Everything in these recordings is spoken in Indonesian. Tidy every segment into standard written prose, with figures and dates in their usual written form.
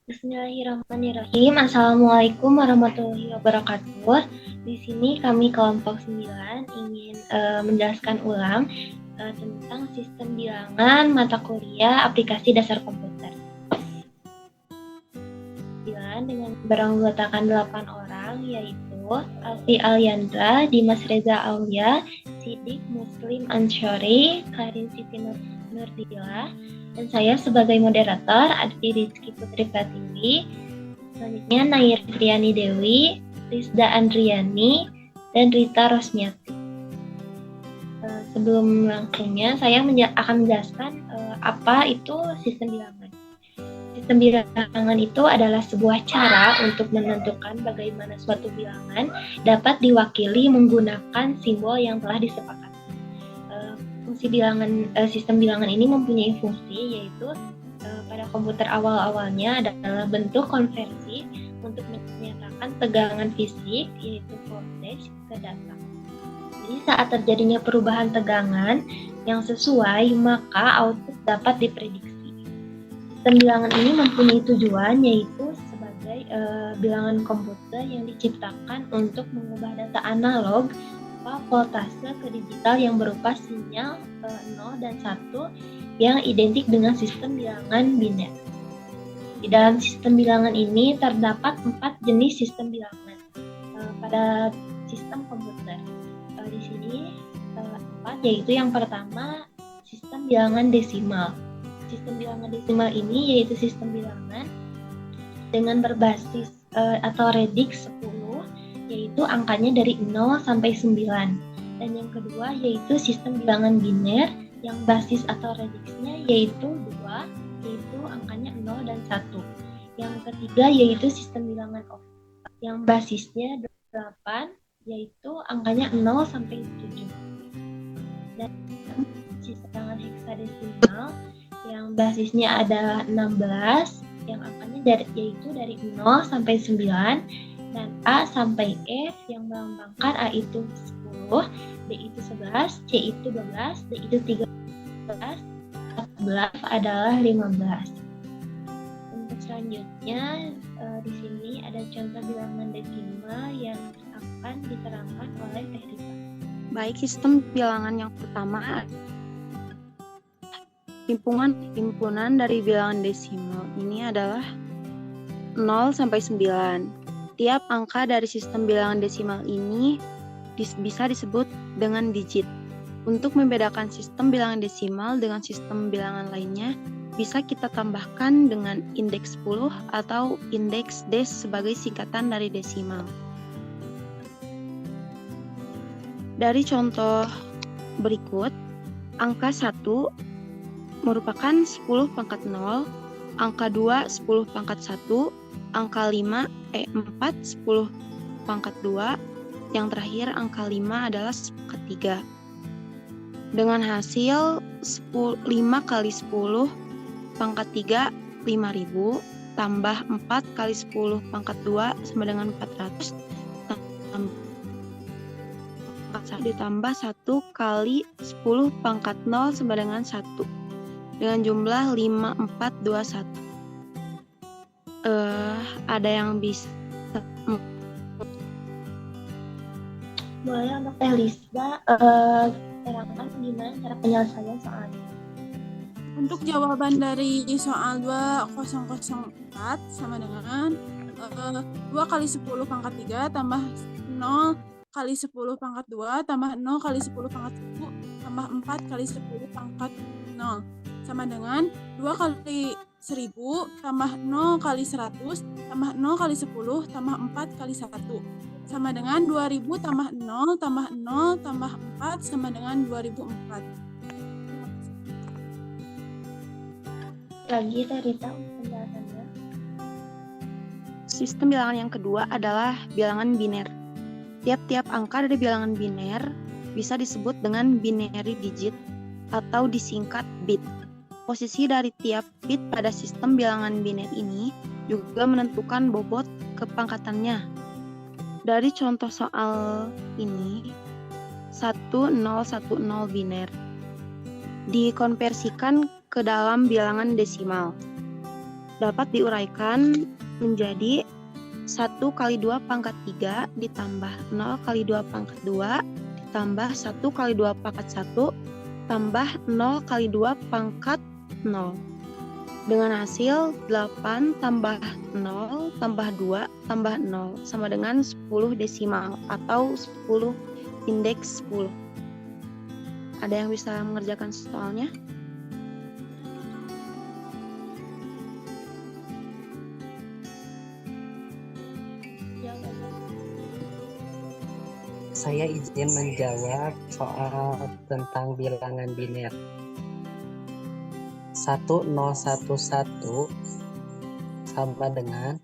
Bismillahirrahmanirrahim. Assalamualaikum warahmatullahi wabarakatuh. Di sini kami kelompok 9 ingin menjelaskan ulang tentang sistem bilangan mata kuliah aplikasi dasar komputer. Dengan beranggotakan 8 orang, yaitu Alfi Alyandra, Dimas Reza Aulia, Sidik Muslim Ansyori, Karin Siti Nurdila, dan saya sebagai moderator Adi Rizky Putri Pratiwi. Selanjutnya Nair Triani Dewi, Rizda Andriani, dan Rita Rosmiati. Sebelum langsungnya, saya akan menjelaskan apa itu sistem bilangan. Sistem bilangan itu adalah sebuah cara untuk menentukan bagaimana suatu bilangan dapat diwakili menggunakan simbol yang telah disepakati. Sistem bilangan ini mempunyai fungsi, yaitu pada komputer awal-awalnya adalah bentuk konversi untuk menyatakan tegangan fisik, yaitu voltage, ke data. Jadi saat terjadinya perubahan tegangan yang sesuai, maka output dapat diprediksi. Sistem bilangan ini mempunyai tujuan, yaitu sebagai bilangan komputer yang diciptakan untuk mengubah data analog voltase ke digital yang berupa sinyal 0 dan 1 yang identik dengan sistem bilangan biner. Di dalam sistem bilangan ini terdapat 4 jenis sistem bilangan pada sistem komputer. Di sini 4, yaitu yang pertama sistem bilangan desimal. Sistem bilangan desimal ini yaitu sistem bilangan dengan berbasis atau radix 10, yaitu angkanya dari 0 sampai 9. Dan yang kedua yaitu sistem bilangan biner yang basis atau radiksnya yaitu 2, yaitu angkanya 0 dan 1. Yang ketiga yaitu sistem bilangan oktal yang basisnya 8, yaitu angkanya 0 sampai 7. Dan sistem bilangan heksadesimal yang basisnya adalah 16, yang angkanya yaitu dari 0 sampai 9, dan A sampai F yang melambangkan A itu 10, B itu 11, C itu 12, D itu 13, 14 adalah 15. Untuk selanjutnya di sini ada contoh bilangan desimal yang akan diterangkan oleh Teh Rita. Baik, sistem bilangan yang pertama, himpunan dari bilangan desimal ini adalah 0 sampai 9. Tiap angka dari sistem bilangan desimal ini bisa disebut dengan digit. Untuk membedakan sistem bilangan desimal dengan sistem bilangan lainnya, bisa kita tambahkan dengan indeks 10 atau indeks des sebagai singkatan dari desimal. Dari contoh berikut, angka 1 merupakan 10 pangkat 0, angka 2 10 pangkat 1, angka 4 10 pangkat 2, yang terakhir angka 5 adalah 10 pangkat 3. Dengan hasil 5 kali 10 pangkat 3 5.000 tambah 4 kali 10 pangkat 2 sama dengan 400 ditambah 1 kali 10 pangkat 0 sama dengan 1 dengan jumlah 5421. Ada yang bisa boleh untuk Teh Lisa terangkan gimana cara penyelesaian soalnya. Untuk jawaban dari soal 2004 sama dengan 2 kali 10 pangkat 3 tambah 0 kali 10 pangkat 2 tambah 0 kali 10 pangkat 1 tambah 4 kali 10 pangkat 0 sama dengan 2 kali 1000 tambah 0 kali 100 tambah 0 kali 10 tambah 4 kali 1 sama dengan 2000 tambah 0 tambah 0 tambah 4 sama dengan 2004. Lagi Teh Rita penjelasannya. Sistem bilangan yang kedua adalah bilangan biner. Tiap-tiap angka dari bilangan biner bisa disebut dengan binary digit atau disingkat bit. Posisi dari tiap bit pada sistem bilangan biner ini juga menentukan bobot kepangkatannya. Dari contoh soal ini, 1010 biner dikonversikan ke dalam bilangan desimal. dapat diuraikan menjadi 1 kali 2 pangkat 3 ditambah 0 kali 2 pangkat 2 ditambah 1 kali 2 pangkat 1 tambah 0 kali 2 pangkat 0. Dengan hasil 8 tambah 0 tambah 2 tambah 0 sama dengan 10 desimal atau 10 indeks 10. Ada yang bisa mengerjakan soalnya? Saya izin menjawab soal tentang bilangan biner. 1011 sama dengan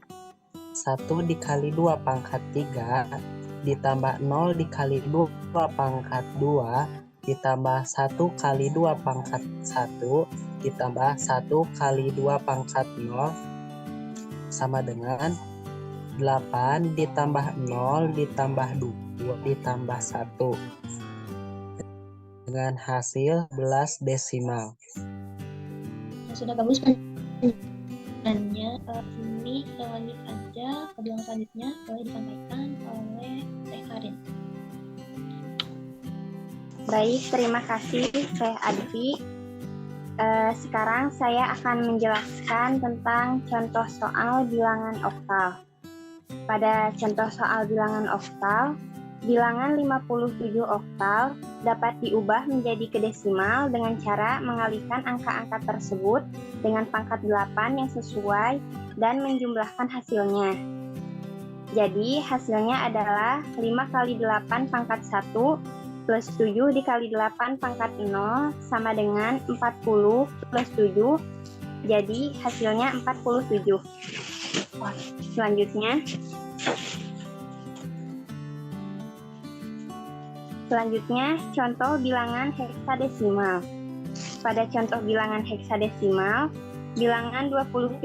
1 dikali 2 pangkat 3 ditambah 0 dikali 2 pangkat 2 ditambah 1 kali 2 pangkat 1 ditambah 1 kali 2 pangkat 0 sama dengan 8 ditambah 0 ditambah 2 ditambah 1 dengan hasil 11 desimal. Sudah bagus penjelasannya. Ini lanjut aja ke bilangan selanjutnya, boleh disampaikan oleh Teh Karin. Baik, terima kasih Teh Advi. Sekarang saya akan menjelaskan tentang contoh soal bilangan oktal. Pada contoh soal bilangan oktal, bilangan 57 oktal dapat diubah menjadi ke desimal dengan cara mengalihkan angka-angka tersebut dengan pangkat 8 yang sesuai dan menjumlahkan hasilnya. Jadi hasilnya adalah 5 kali 8 pangkat 1 plus 7 dikali 8 pangkat 0 sama dengan 40 plus 7. Jadi hasilnya 47. Selanjutnya, contoh bilangan heksadesimal. Pada contoh bilangan heksadesimal, bilangan 27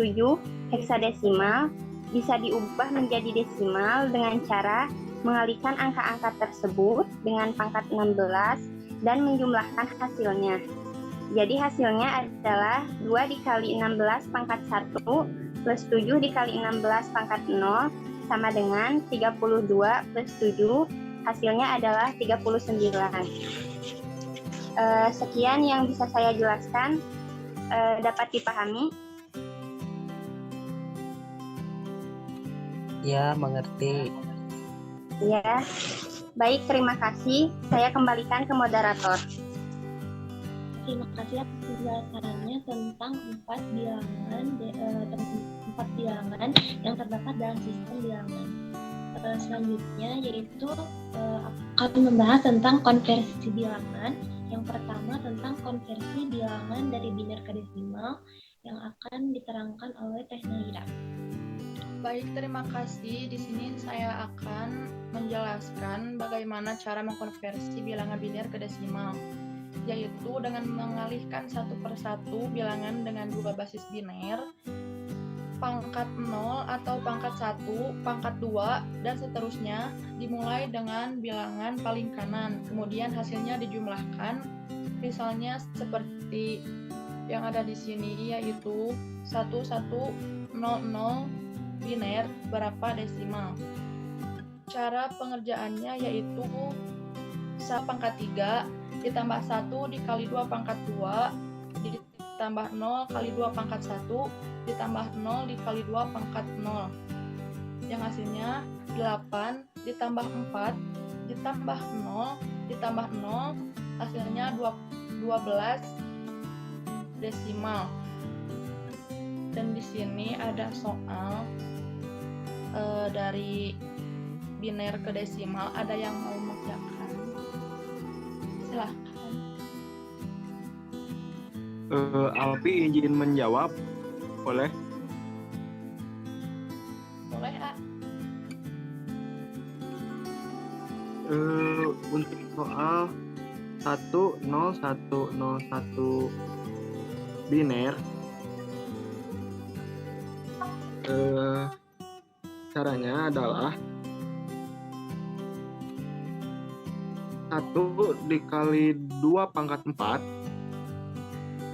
heksadesimal bisa diubah menjadi desimal dengan cara mengalihkan angka-angka tersebut dengan pangkat 16 dan menjumlahkan hasilnya. Jadi hasilnya adalah 2 dikali 16 pangkat 1 plus 7 dikali 16 pangkat 0 sama dengan 32 plus 7. Hasilnya adalah 39. Sekian yang bisa saya jelaskan. Dapat dipahami? Ya, mengerti. Ya. Baik, terima kasih. Saya kembalikan ke moderator. Terima kasih atas penjelasannya tentang 4 bilangan yang terdapat dalam sistem bilangan. Selanjutnya yaitu akan membahas tentang konversi bilangan. Yang pertama tentang konversi bilangan dari biner ke desimal yang akan diterangkan oleh Teh Naira. Baik, terima kasih. Di sini saya akan menjelaskan bagaimana cara mengkonversi bilangan biner ke desimal, yaitu dengan mengalihkan satu persatu bilangan dengan dua basis biner, pangkat 0 atau pangkat 1, pangkat 2, dan seterusnya, dimulai dengan bilangan paling kanan, kemudian hasilnya dijumlahkan, misalnya seperti yang ada di sini, yaitu 1100 biner berapa desimal. Cara pengerjaannya yaitu 1 pangkat 3 ditambah 1 dikali 2 pangkat 2 ditambah 0 kali 2 pangkat 1 ditambah 0 dikali 2 pangkat 0. Yang hasilnya 8 ditambah 4 ditambah 0 ditambah 0, hasilnya 12 desimal. Dan di sini ada soal dari biner ke desimal. Ada yang mau mengerjakan? Silahkan. Alfi izin menjawab, boleh? Boleh, A. Untuk soal 10101 biner, caranya adalah 1 dikali 2 pangkat 4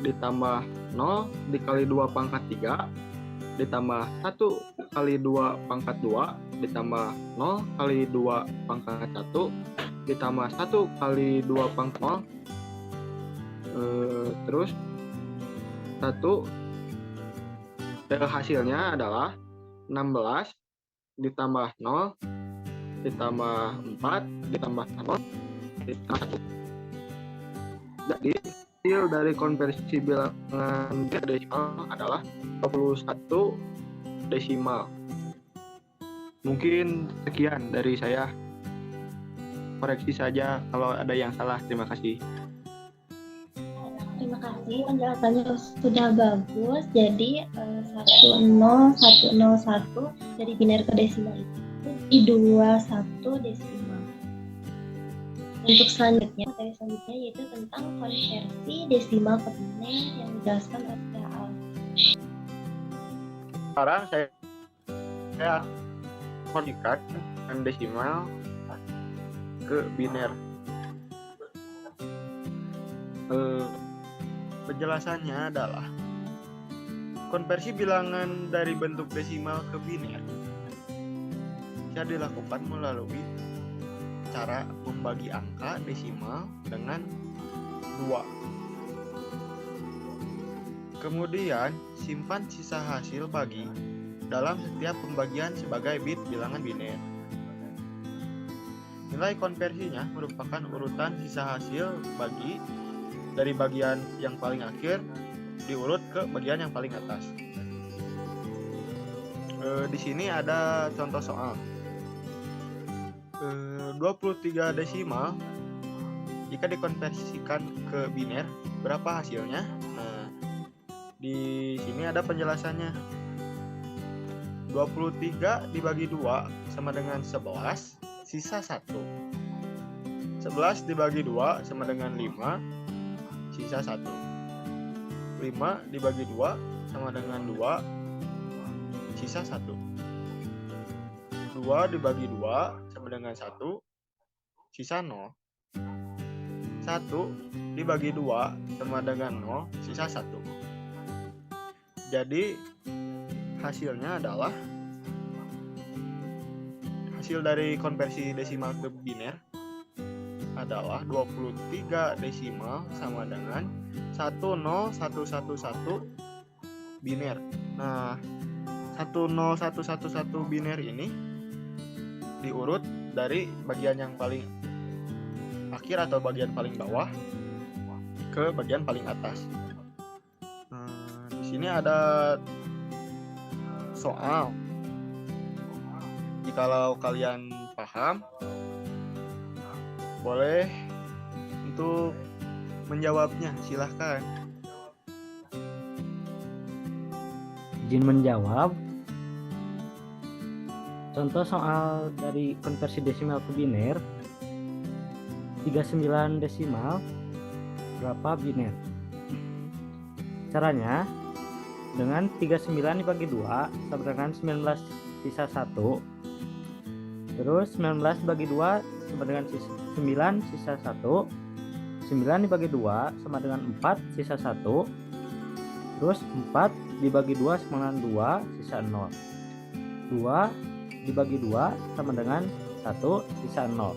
ditambah 0 dikali 2 pangkat 3 ditambah 1 kali 2 pangkat 2 ditambah 0 kali 2 pangkat 1 ditambah 1 kali 2 pangkat 0. Terus 1 hasilnya adalah 16 ditambah 0 ditambah 4 ditambah 0 ditambah 1. Jadi hasil dari konversi bilangan desimal adalah 21 desimal. Mungkin sekian dari saya. Koreksi saja kalau ada yang salah. Terima kasih. Terima kasih, penjelasannya sudah bagus. Jadi 10101 dari biner ke desimal itu di 21 desimal. Untuk selanjutnya, materi selanjutnya yaitu tentang konversi desimal ke biner yang dijelaskan oleh Al. Sekarang saya konvertikan desimal ke biner. Penjelasannya adalah konversi bilangan dari bentuk desimal ke biner bisa dilakukan melalui cara membagi angka desimal dengan 2. Kemudian simpan sisa hasil bagi dalam setiap pembagian sebagai bit bilangan biner. Nilai konversinya merupakan urutan sisa hasil bagi dari bagian yang paling akhir diurut ke bagian yang paling atas. Di sini ada contoh soal. 23 desimal jika dikonversikan ke biner berapa hasilnya? Nah, di sini ada penjelasannya. 23 dibagi 2 sama dengan 11, sisa 1. 11 dibagi 2 sama dengan 5, sisa 1. 5 dibagi 2 sama dengan 2, sisa 1. 2 dibagi 2 sama dengan 1, sisa 0. 1 dibagi 2 sama dengan 0, sisa 1. Jadi hasilnya adalah hasil dari konversi desimal ke biner adalah 23 desimal sama dengan 10111 biner. Nah, 10111 biner ini diurut dari bagian yang paling akhir atau bagian paling bawah ke bagian paling atas. Nah, di sini ada soal. Jikalau kalian paham, boleh untuk menjawabnya, silahkan. Izin menjawab. Contoh soal dari konversi desimal ke biner, 39 desimal berapa biner? Caranya dengan 39 dibagi 2 sama dengan 19 sisa 1. Terus 19 dibagi 2 sama dengan 9 sisa 1. 9 dibagi 2 sama dengan 4 sisa 1. Terus 4 dibagi 2 sama dengan 2 sisa 0. 2 dibagi 2 sama dengan 1 sisa 0.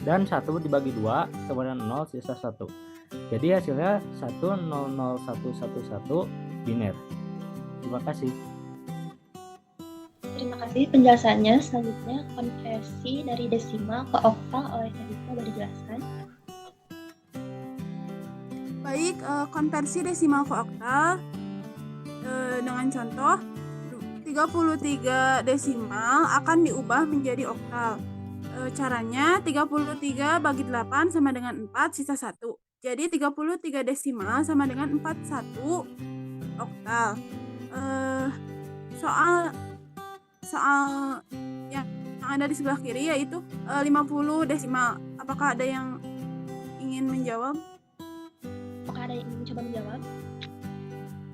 Dan 1 dibagi 2 sama dengan 0 sisa 1. Jadi hasilnya 100111 biner. Terima kasih. Terima kasih penjelasannya. Selanjutnya konversi dari desimal ke oktal oleh Erika boleh dijelaskan. Baik, konversi desimal ke oktal dengan contoh 33 desimal akan diubah menjadi oktal. Caranya 33 bagi 8 sama dengan 4 sisa 1. Jadi 33 desimal sama dengan 41 oktal. Soal yang ada di sebelah kiri yaitu 50 desimal. Apakah ada yang ingin menjawab? Apakah ada yang ingin coba menjawab?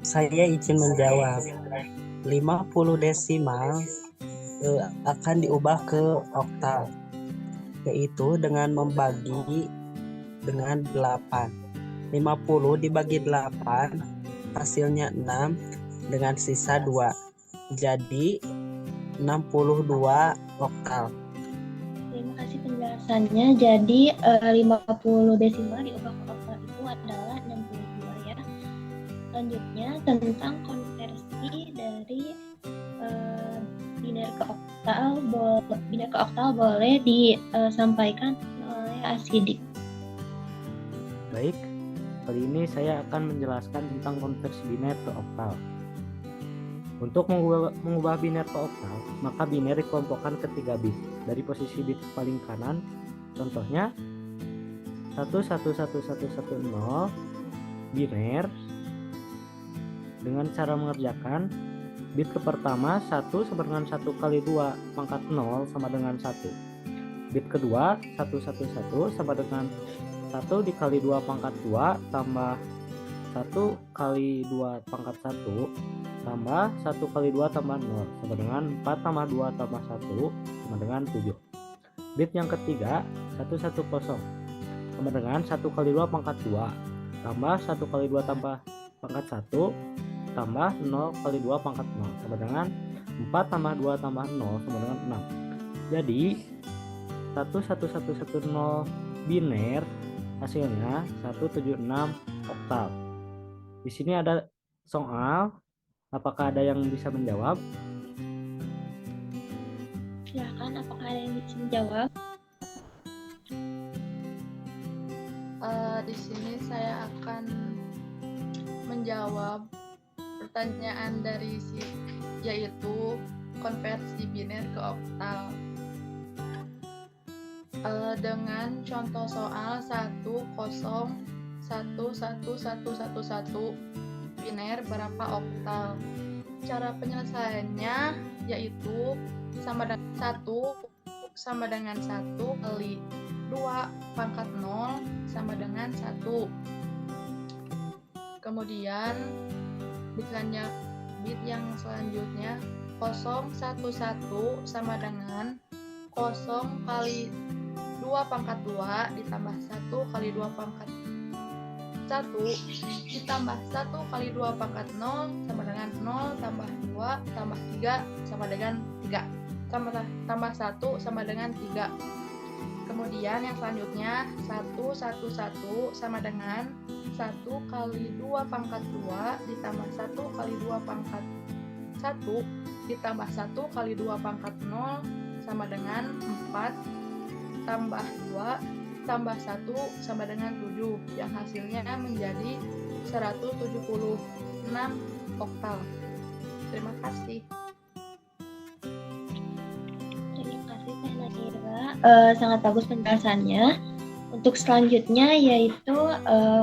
Saya izin menjawab. 50 desimal akan diubah ke oktal, yaitu dengan membagi dengan 8. 50 dibagi 8 hasilnya 6. dengan sisa 2. Jadi 62 oktal. Terima kasih penjelasannya. Jadi 50 desimal diubah ke oktal itu adalah 62 ya. Selanjutnya tentang konversi dari biner ke oktal boleh disampaikan oleh Asidik. Baik, kali ini saya akan menjelaskan tentang konversi biner ke oktal. Untuk mengubah biner ke oktal, maka biner dikelompokkan ke 3 bit dari posisi bit paling kanan. Contohnya 11110 biner. Dengan cara mengerjakan, bit ke pertama 1 sama dengan 1 kali 2 pangkat 0 sama dengan 1. Bit kedua 111 sama dengan 1 dikali 2 pangkat 2 tambah 1 kali 2 pangkat 1 tambah 1 kali 2 tambah 0 sama dengan 4 tambah 2 tambah 1 sama dengan 7. Bit yang ketiga 110 sama dengan 1 kali 2 pangkat 2 tambah 1 kali 2 tambah pangkat 1 tambah 0 kali 2 pangkat 0 sama dengan 4 tambah 2 tambah 0 sama dengan 6. Jadi 11110 biner hasilnya 176 oktal. Di sini ada soal, apakah ada yang bisa menjawab? Silakan, apakah ada yang bisa menjawab? Di sini saya akan menjawab pertanyaan dari yaitu konversi biner ke oktal. Dengan contoh soal 1011111 biner berapa oktal. Cara penyelesaiannya yaitu sama dengan 1 sama dengan 1 kali 2 pangkat 0 sama dengan 1. Kemudian bit yang selanjutnya 011 sama dengan 0 kali 2 pangkat 2 ditambah 1 kali 2 pangkat 1 ditambah 1 kali 2 pangkat 0 sama dengan 0 tambah 2 tambah 3 sama dengan 3 tambah 1 sama dengan 3. Kemudian yang selanjutnya 111 sama dengan 1 kali 2 pangkat 2 ditambah 1 kali 2 pangkat 1 ditambah 1 kali 2 pangkat 0 sama dengan 4 tambah 2 tambah 1 sama dengan 7 yang hasilnya menjadi 176 oktal. Terima kasih. Terima kasih Teh Naira. Sangat bagus penjelasannya. Untuk selanjutnya yaitu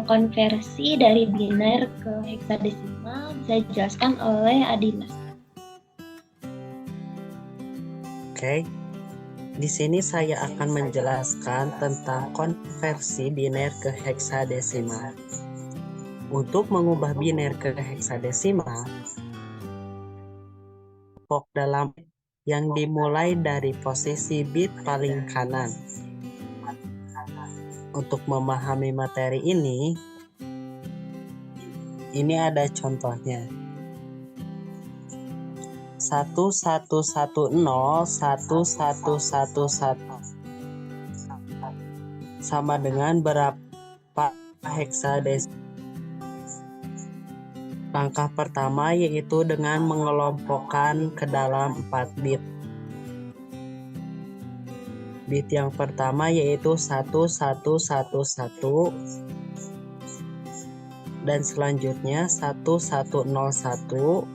konversi dari biner ke heksadesimal bisa dijelaskan oleh Adimas. Oke. Di sini saya akan menjelaskan tentang konversi biner ke heksadesimal. Untuk mengubah biner ke heksadesimal, kelompok dalam yang dimulai dari posisi bit paling kanan. Untuk memahami materi ini ada contohnya. 1110 1111 sama dengan berapa heksadesimal? Langkah pertama yaitu dengan mengelompokkan ke dalam 4 bit. Bit yang pertama yaitu 1111 dan selanjutnya 1101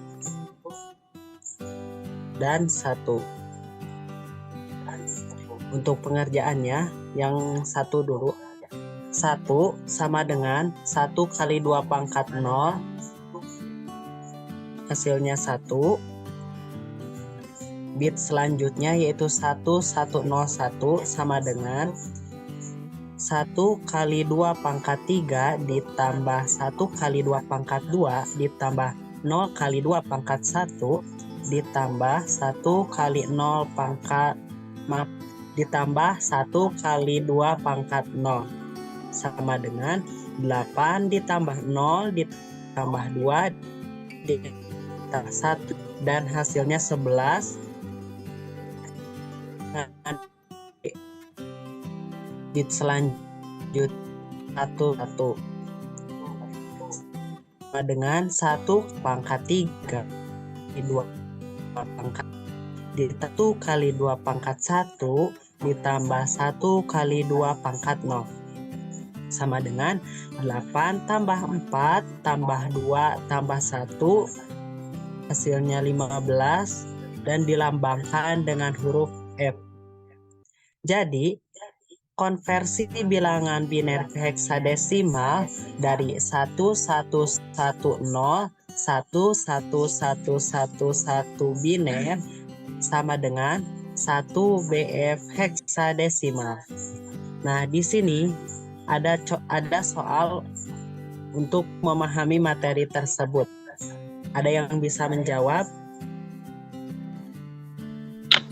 dan 1. Untuk pengerjaannya yang satu dulu. 1 sama dengan 1 kali 2 pangkat 0 hasilnya 1. Bit selanjutnya yaitu 1101 sama dengan 1 kali 2 pangkat 3 ditambah 1 kali 2 pangkat 2 ditambah 0 kali 2 pangkat 1 ditambah 1 kali 0 pangkat ditambah 1 kali 2 pangkat 0 sama dengan 8 ditambah 0 ditambah 2 tambah 1 dan hasilnya 11. Bit selanjutnya 1 sama dengan 1 pangkat 3 di 2 pangkat di 1 kali 2 pangkat 1 ditambah 1 kali 2 pangkat 0 sama dengan 8 tambah 4 tambah 2 tambah 1 hasilnya 15 dan dilambangkan dengan huruf F. Jadi konversi bilangan biner heksadesimal dari 1110 11111 biner sama dengan 1 BF heksadesimal. Nah, di sini ada soal untuk memahami materi tersebut. Ada yang bisa menjawab?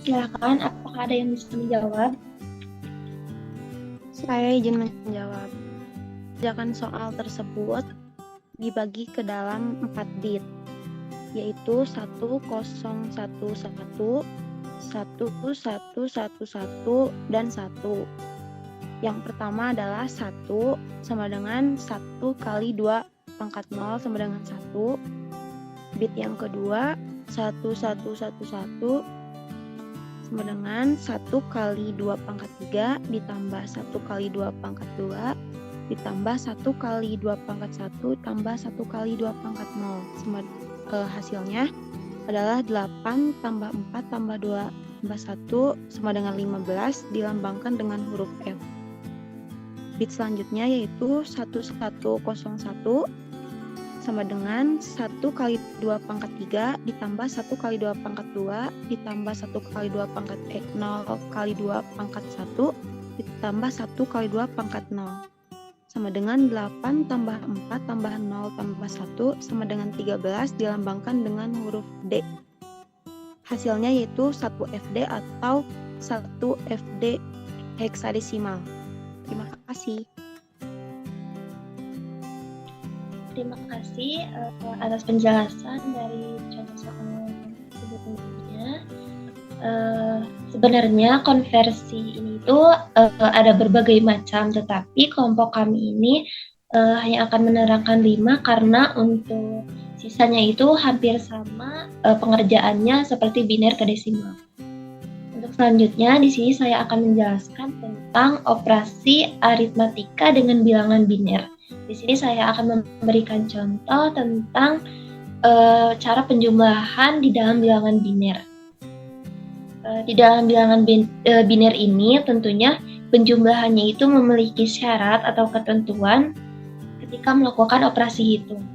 Silakan, apakah ada yang bisa menjawab? Saya izin menjawab. Kerjakan soal tersebut dibagi ke dalam 4 bit, yaitu 1011, 1111, dan 1. Yang pertama adalah 1 sama dengan 1 kali 2 pangkat 0 sama dengan 1. Bit yang kedua 1111 sama dengan 1 kali 2 pangkat 3 ditambah 1 kali 2 pangkat 2 ditambah 1 kali 2 pangkat 1 tambah 1 kali 2 pangkat 0. Hasilnya adalah 8 tambah 4 tambah 2 tambah 1 sama dengan 15 dilambangkan dengan huruf F. Bit selanjutnya yaitu 1101 sama dengan 1 kali 2 pangkat 3 ditambah 1 kali 2 pangkat 2 ditambah 1 kali 2 pangkat 0 kali 2 pangkat 1 ditambah 1 kali 2 pangkat 0 sama dengan 8 tambah 4 tambah 0 tambah 1 sama dengan 13 dilambangkan dengan huruf D. Hasilnya yaitu 1FD atau 1FD heksadesimal. Terima kasih. Terima kasih atas penjelasan dari contoh soal sebelumnya. Sebenarnya konversi ini tuh ada berbagai macam, tetapi kelompok kami ini hanya akan menerangkan 5 karena untuk sisanya itu hampir sama pengerjaannya seperti biner ke desimal. Untuk selanjutnya di sini saya akan menjelaskan tentang operasi aritmatika dengan bilangan biner. Di sini saya akan memberikan contoh tentang cara penjumlahan di dalam bilangan biner. Di dalam bilangan biner ini tentunya penjumlahannya itu memiliki syarat atau ketentuan ketika melakukan operasi hitung.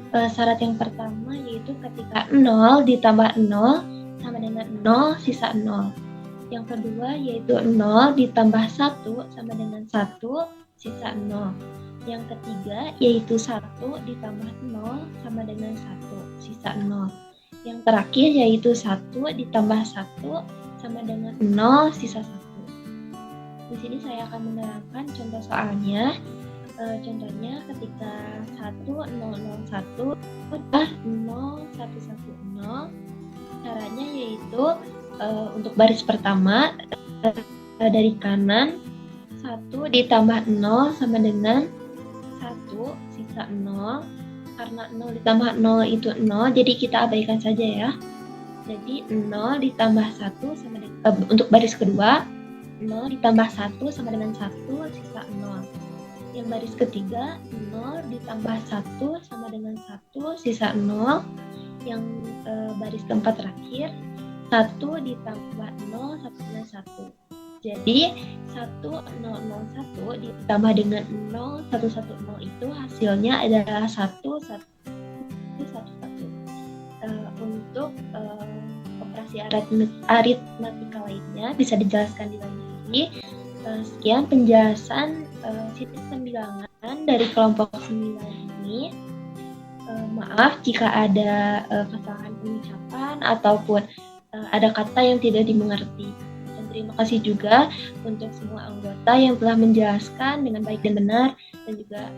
Syarat yang pertama yaitu ketika 0 ditambah 0 sama dengan 0 sisa 0. Yang kedua yaitu 0 ditambah 1 sama dengan 1 sisa 0. Yang ketiga yaitu 1 ditambah 0 sama dengan 1 sisa 0. Yang terakhir yaitu 1 ditambah 1 sama dengan 0 sisa 1. Di sini saya akan menerangkan contoh soalnya. Contohnya ketika 1001 udah 0110. Caranya yaitu untuk baris pertama dari kanan 1 ditambah 0 sama dengan 1 sisa 0. Karena 0 ditambah 0 itu 0, jadi kita abaikan saja ya. Jadi 0 ditambah 1 sama dengan untuk baris kedua 0 ditambah 1 sama dengan 1 sisa 0. Yang baris ketiga 0 ditambah 1 sama dengan 1 sisa 0. Yang baris keempat terakhir 1 ditambah 0 sama dengan 1. Jadi 1001 ditambah dengan 0110 itu hasilnya adalah 111. Untuk operasi aritmatika lainnya bisa dijelaskan di lain sini. Sekian penjelasan sistem bilangan dari kelompok 9 ini. Maaf jika ada kesalahan pengucapan ataupun ada kata yang tidak dimengerti. Dan terima kasih juga untuk semua anggota yang telah menjelaskan dengan baik dan benar, dan juga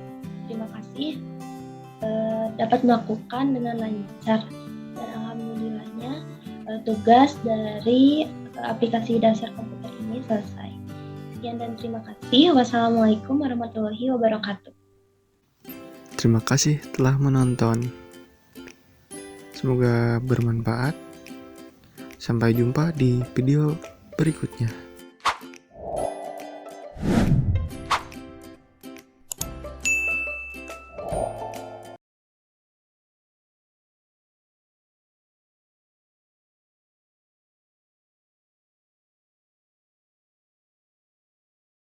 terima kasih dapat melakukan dengan lancar. akhirnya tugas dari aplikasi dasar komputer ini selesai. Sekian dan terima kasih. Wassalamualaikum warahmatullahi wabarakatuh. Terima kasih telah menonton. Semoga bermanfaat. Sampai jumpa di video berikutnya.